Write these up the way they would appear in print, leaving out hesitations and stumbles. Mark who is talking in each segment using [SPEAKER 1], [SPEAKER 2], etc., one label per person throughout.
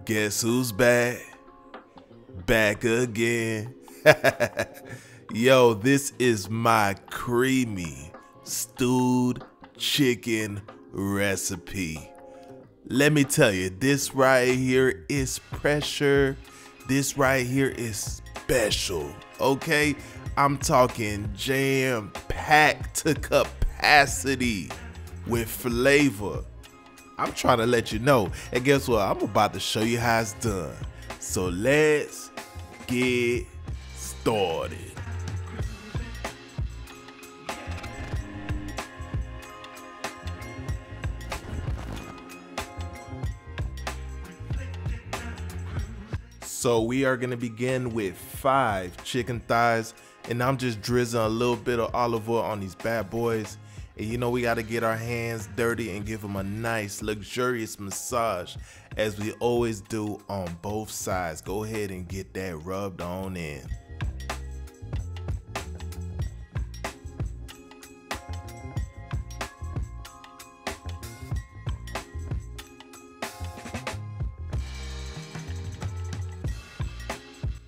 [SPEAKER 1] Guess who's back? Back again. Yo, this is my creamy stewed chicken recipe. Let me tell you, this right here is pressure. This right here is special, okay? I'm talking jam-packed to capacity with flavor. I'm trying to let you know. And guess what? I'm about to show you how it's done. So let's get started. So we are gonna begin with 5 chicken thighs, and I'm just drizzling a little bit of olive oil on these bad boys. And you know we gotta get our hands dirty and give them a nice luxurious massage, as we always do on both sides. Go ahead and get that rubbed on in.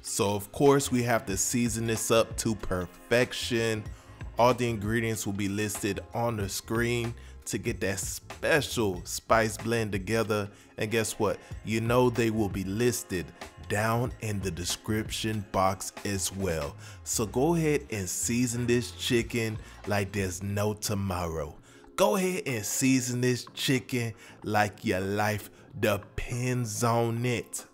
[SPEAKER 1] So of course we have to season this up to perfection. All the ingredients will be listed on the screen to get that special spice blend together. And guess what? You know they will be listed down in the description box as well. So go ahead and season this chicken like there's no tomorrow. Go ahead and season this chicken like your life depends on it.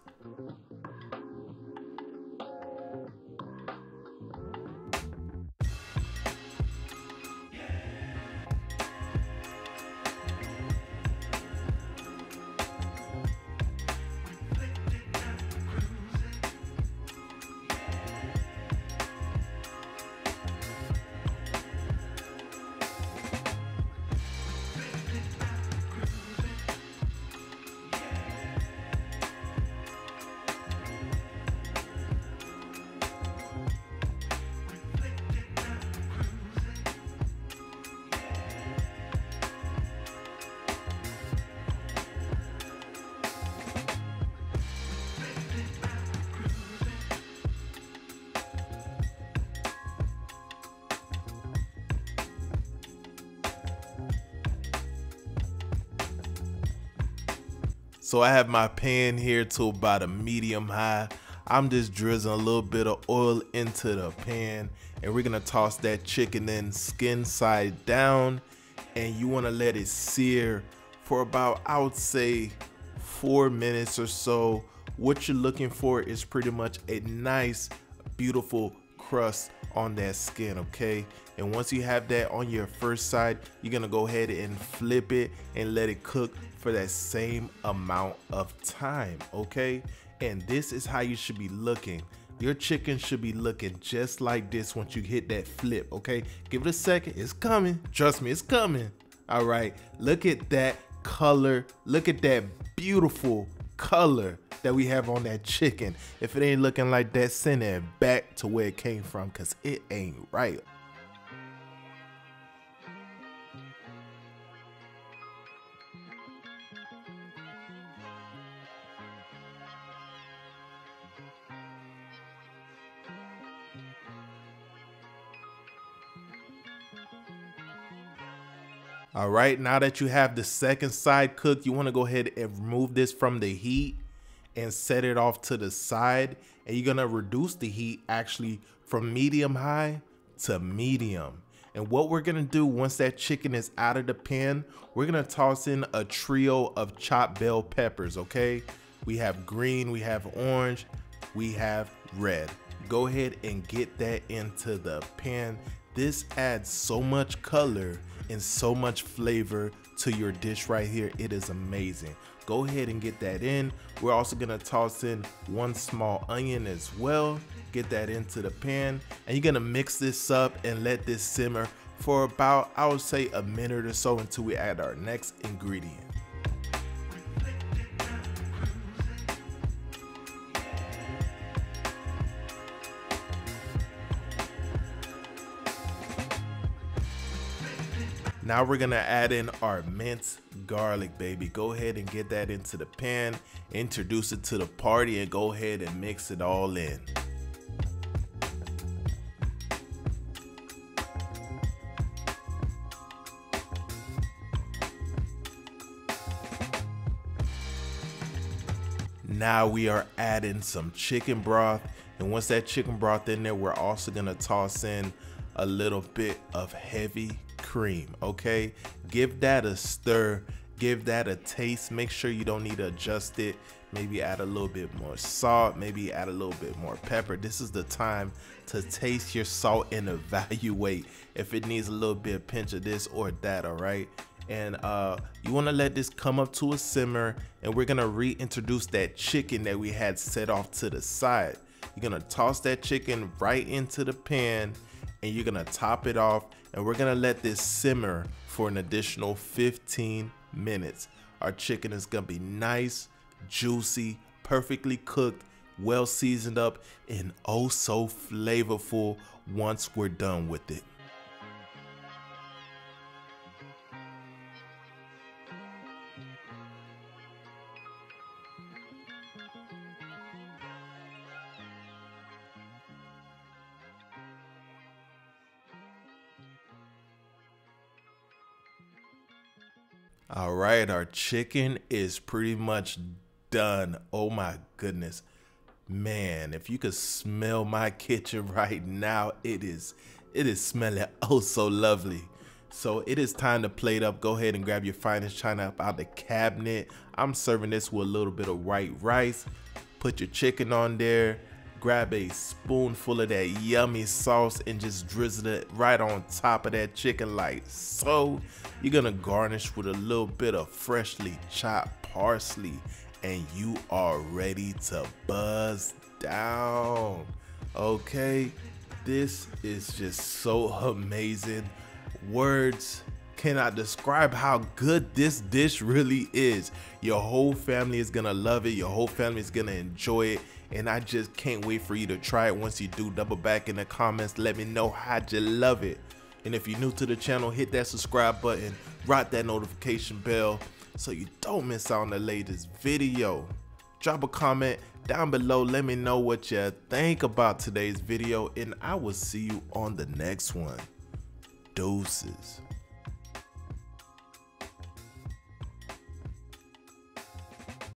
[SPEAKER 1] So I have my pan here to about a medium high. I'm just drizzling a little bit of oil into the pan, and we're gonna toss that chicken in skin side down, and you wanna let it sear for about, I would say, 4 minutes or so. What you're looking for is pretty much a nice, beautiful crust on that skin, okay? And once you have that on your first side, you're gonna go ahead and flip it and let it cook for that same amount of time, okay? And this is how you should be looking. Your chicken should be looking just like this once you hit that flip, okay? Give it a second, it's coming. Trust me, it's coming. All right, look at that color. Look at that beautiful color that we have on that chicken. If it ain't looking like that, send it back to where it came from, because it ain't right. All right, now that you have the second side cooked, you want to go ahead and remove this from the heat and set it off to the side. And you're going to reduce the heat actually from medium high to medium. And what we're going to do once that chicken is out of the pan, we're going to toss in a trio of chopped bell peppers, okay? We have green, we have orange, we have red. Go ahead and get that into the pan. This adds so much color and so much flavor to your dish right here. It is amazing. Go ahead and get that in. We're also gonna toss in 1 small onion as well. Get that into the pan, and you're gonna mix this up and let this simmer for about, I would say, a minute or so until we add our next ingredient. Now we're gonna add in our minced garlic, baby. Go ahead and get that into the pan, introduce it to the party and go ahead and mix it all in. Now we are adding some chicken broth, and once that chicken broth in there, we're also gonna toss in a little bit of heavy cream. Okay, give that a stir, give that a taste. Make sure you don't need to adjust it. Maybe add a little bit more salt, maybe add a little bit more pepper. This is the time to taste your salt and evaluate if it needs a little bit of pinch of this or that. All right, and you want to let this come up to a simmer, and we're gonna reintroduce that chicken that we had set off to the side. You're gonna toss that chicken right into the pan, and you're gonna top it off, and we're gonna let this simmer for an additional 15 minutes. Our chicken is gonna be nice, juicy, perfectly cooked, well seasoned up, and oh so flavorful once we're done with it. All right, our chicken is pretty much done. Oh my goodness, man, if you could smell my kitchen right now, it is smelling oh so lovely. So it is time to plate up. Go ahead and grab your finest china up out the cabinet. I'm serving this with a little bit of white rice. Put your chicken on there. Grab a spoonful of that yummy sauce and just drizzle it right on top of that chicken like so. You're gonna garnish with a little bit of freshly chopped parsley, and you are ready to buzz down. Okay, this is just so amazing. Words cannot describe how good this dish really is. Your whole family is gonna love it. Your whole family is gonna enjoy it. And I just can't wait for you to try it. Once you do, double back in the comments. Let me know how'd you love it. And if you're new to the channel, hit that subscribe button, rock that notification bell so you don't miss out on the latest video. Drop a comment down below. Let me know what you think about today's video, and I will see you on the next one. Deuces.